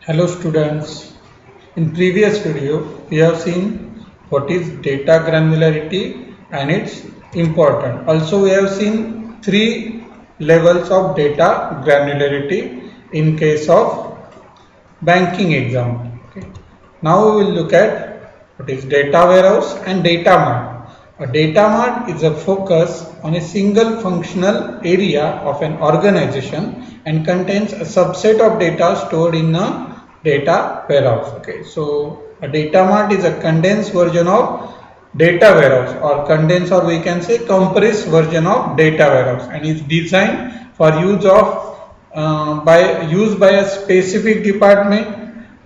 Hello students, in previous video we have seen what is data granularity and its important. Also we have seen three levels of data granularity in case of banking example. Okay. Now we will look at what is data warehouse and data mart. A data mart is a focus on a single functional area of an organization and contains a subset of data stored in a data warehouse. Okay, so a data mart is a condensed version of data warehouse or condensed, or we can say compressed version of data warehouse, and is designed for use by a specific department,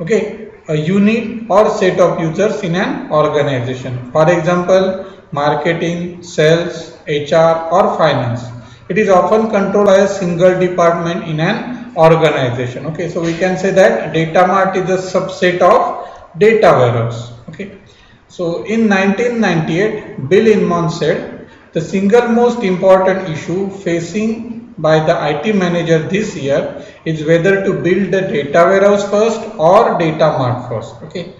okay, a unit or set of users in an organization. For example, marketing, sales, HR or finance. It is often controlled by a single department in an organization. Okay, so we can say that data mart is a subset of data warehouse. Okay, so in 1998, Bill Inman said the single most important issue facing by the IT manager this year is whether to build the data warehouse first or data mart first. Okay.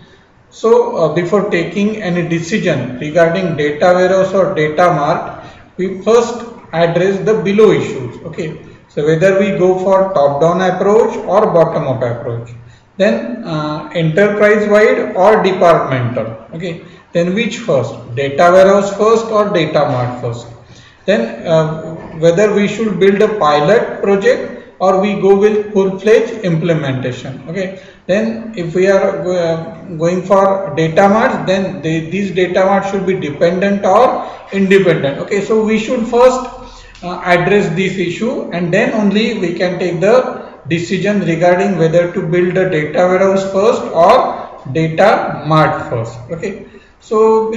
So before taking any decision regarding data warehouse or data mart, we first address the below issues. Okay. So whether we go for top-down approach or bottom-up approach, then enterprise wide or departmental. Okay, then which first, data warehouse first or data mart first, then whether we should build a pilot project or we go with full-fledged implementation. Okay, then if we are going for data mart, then these data mart should be dependent or independent. Okay, so we should first address this issue, and then only we can take the decision regarding whether to build a data warehouse first or data mart first. Okay, so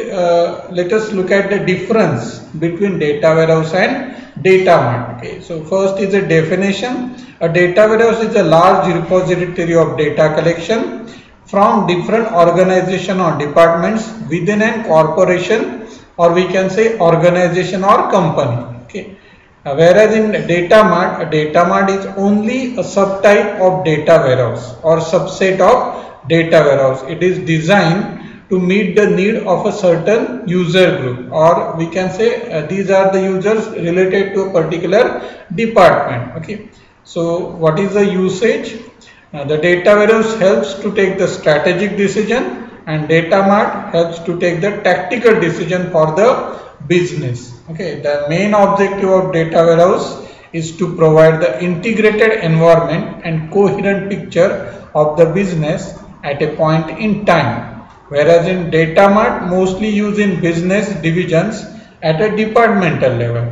let us look at the difference between data warehouse and data mart. Okay, so first is a definition. A data warehouse is a large repository of data collection from different organization or departments within a corporation, or we can say organization or company. Okay, whereas in data mart, a data mart is only a subtype of data warehouse or subset of data warehouse. It is designed to meet the need of a certain user group, or we can say these are the users related to a particular department. Okay, so what is the usage? The data warehouse helps to take the strategic decision, and data mart helps to take the tactical decision for the business. Okay, the main objective of data warehouse is to provide the integrated environment and coherent picture of the business at a point in time, whereas in data mart mostly used in business divisions at a departmental level.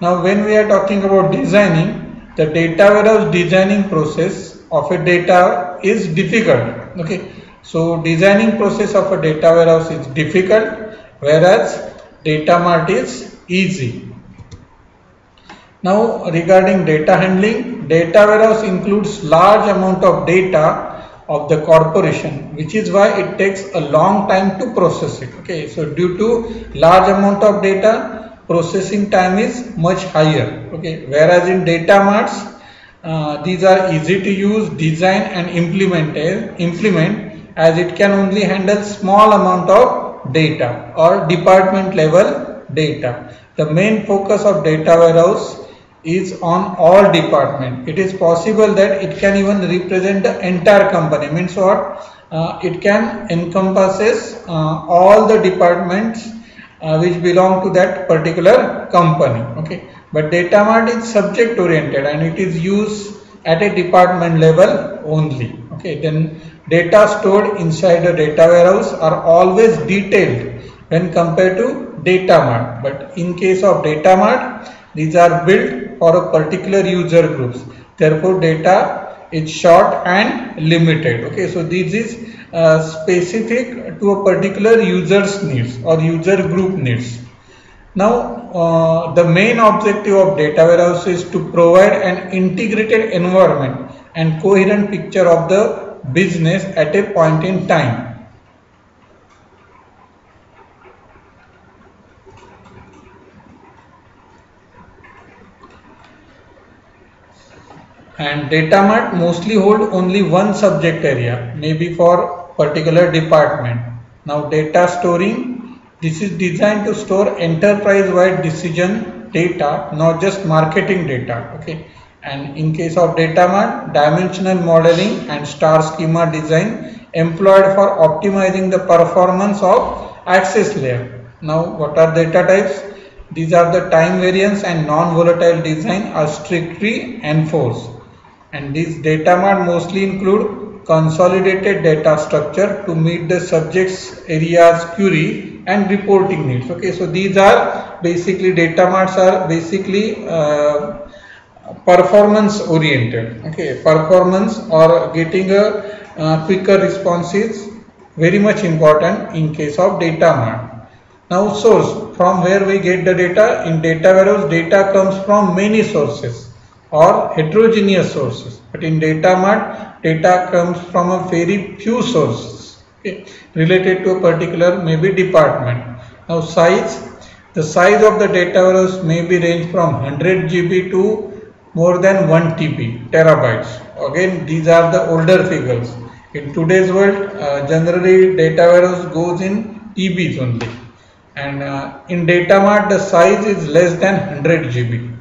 Now when we are talking about designing, the data warehouse designing process of a data is difficult. Okay, so designing process of a data warehouse is difficult, whereas data mart is easy. Now regarding data handling, data warehouse includes large amount of data of the corporation, which is why it takes a long time to process it. Okay, so due to large amount of data, processing time is much higher. Okay, whereas in data marts, these are easy to use, design and implement, as it can only handle small amount of data or department level data. The main focus of data warehouse is on all department. It is possible that it can even represent the entire company. Means what? It can encompasses all the departments which belong to that particular company. Okay, but data mart is subject oriented and it is used at a department level only. Okay, then data stored inside the data warehouse are always detailed when compared to data mart, but in case of data mart, these are built for a particular user groups. Therefore data is short and limited. Okay, so this is specific to a particular user's needs or user group needs. Now the main objective of data warehouse is to provide an integrated environment and coherent picture of the business at a point in time. And data mart mostly hold only one subject area, maybe for particular department. Now data storing, this is designed to store enterprise-wide decision data, not just marketing data. Okay. And in case of data mart, dimensional modeling and star schema design employed for optimizing the performance of access layer. Now what are data types? These are the time variance and non-volatile design are strictly enforced. And these data mart mostly include consolidated data structure to meet the subject's areas query and reporting needs. Okay, so these are basically data marts are basically performance oriented. Okay, performance or getting a quicker response is very much important in case of data mart. Now source, from where we get the data. In data warehouse, data comes from many sources or heterogeneous sources, but in data mart, data comes from a very few sources, okay, related to a particular maybe department. Now size, the size of the data warehouse may be range from 100 GB to more than 1 TB, terabytes. Again, these are the older figures. In today's world, generally data warehouse goes in TBs only. And in data mart, the size is less than 100 GB.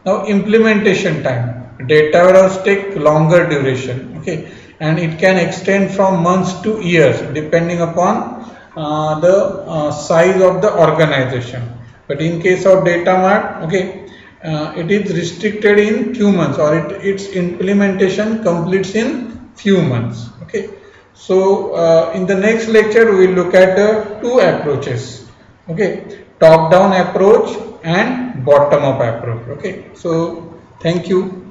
Now implementation time, data warehouse take longer duration, okay, and it can extend from months to years depending upon the size of the organization. But in case of data mart, okay, it is restricted in few months, or its implementation completes in few months. Okay, so in the next lecture we will look at the two approaches. Okay, top down approach and bottom up approach. Okay, so thank you.